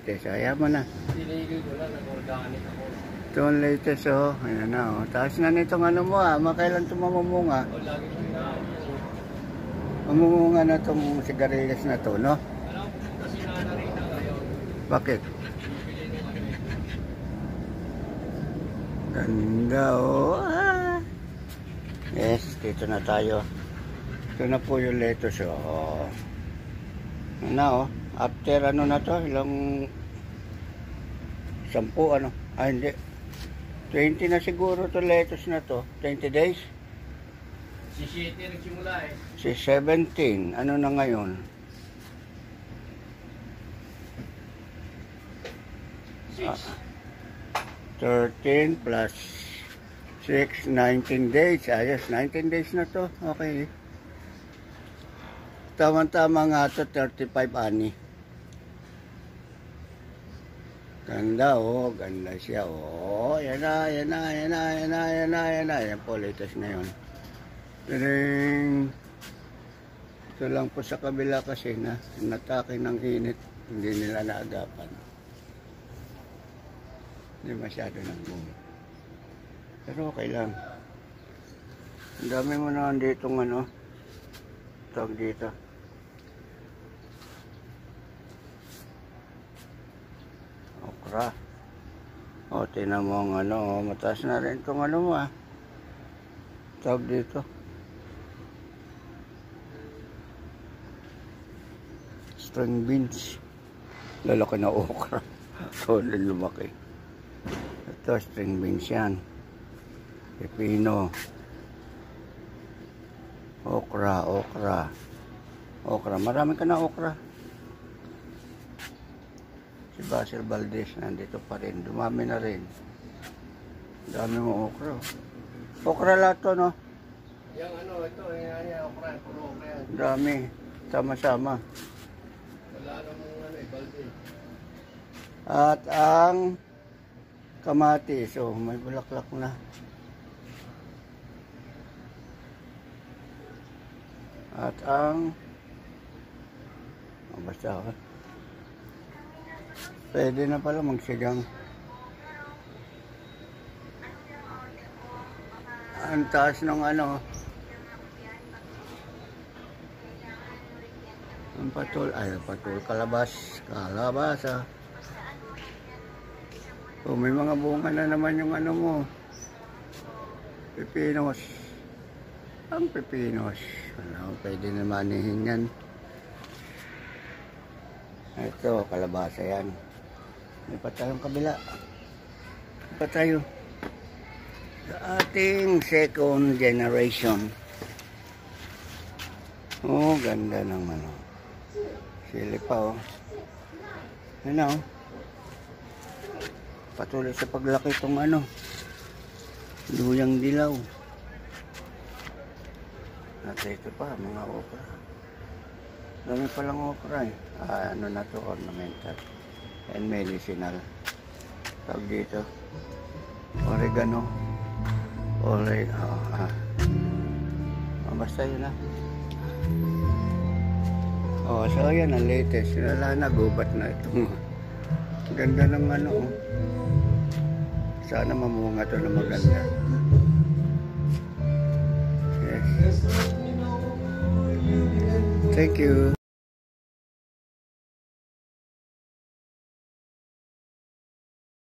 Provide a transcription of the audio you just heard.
latest. Ayaw mo na. Tinigil ko lang, nag-organic ako. Ito ang latest, oh. Ayan na, oh. Taas na nitong ano mo, ah. Makailan ito mamumunga? O, lagi ko inaayos. Mamumunga na itong sigarilyas na to, no? Alam ko kasi nanarita ngayon. Bakit? Bibili nung ano eh. Ganda, oh. Ah. Yes, dito na tayo. Ito na po yung lettuce, oh. Ano na, oh. After ano na to, ilang 10, ano? Ah, hindi. 20 na siguro to lettuce na to. 20 days? Si 7 nagsimula eh. Si 17. Ano na ngayon? 6. 13 plus 6, 19 days. Ayos, 19 days na to. Okay. Tama-tama nga to, 35 ani. Ganda, oh. Ganda siya, oh. Yan na, yan na, yan na, yan na, yan na, yan na. Yan po, latest na yun. Ring. Ito lang po sa kabila kasi na natake ng init. Hindi nila naagapan. Hindi masyado ng boom. Pero okay lang. Ang dami mo na ditong ano. Tawag dito. Okra. O, tinan mo ang ano. Mataas na rin itong ano mo, ah. Tawag dito. String beans. Lalaki na okra. Solid lumaki. Ito, string beans yan. Pepino. Okra, okra. Okra. Marami ka na okra. Si Basil Valdez nandito pa rin. Dumami na rin. Dami mo okra. Okra lahat to, no? Yung ano, ito, yan, okra, puro okra yan. Dami. Sama-sama. Wala namang ano eh, balde. At ang kamatis. So, may bulaklak na. At ang basta ako. Pwede na pala magsigang. Ang taas ng ano. Ang patol. Ay, patol. Kalabas. Kalabasa. So, may mga bunga na naman yung ano mo. Pepinos. Ang pepinos. Ano, pwede na manihin yan. Ito, kalabasa yan. May pa tayong kabila. May pa tayo. Sa ating second generation. Oh, ganda ng ano. Sili pa, oh. Ano, oh. Patuloy sa paglaki itong ano. Luyang dilaw. At ito pa, mga okra. Dami palang okra eh. Ano na to, ornamental and medicinal. Tawag dito. Oregano. Basta yun na. Oh, so yan ang latest. Wala na, gubat na ito. Ganda ng ano. Sana mamunga to na maganda. Yes. Thank you.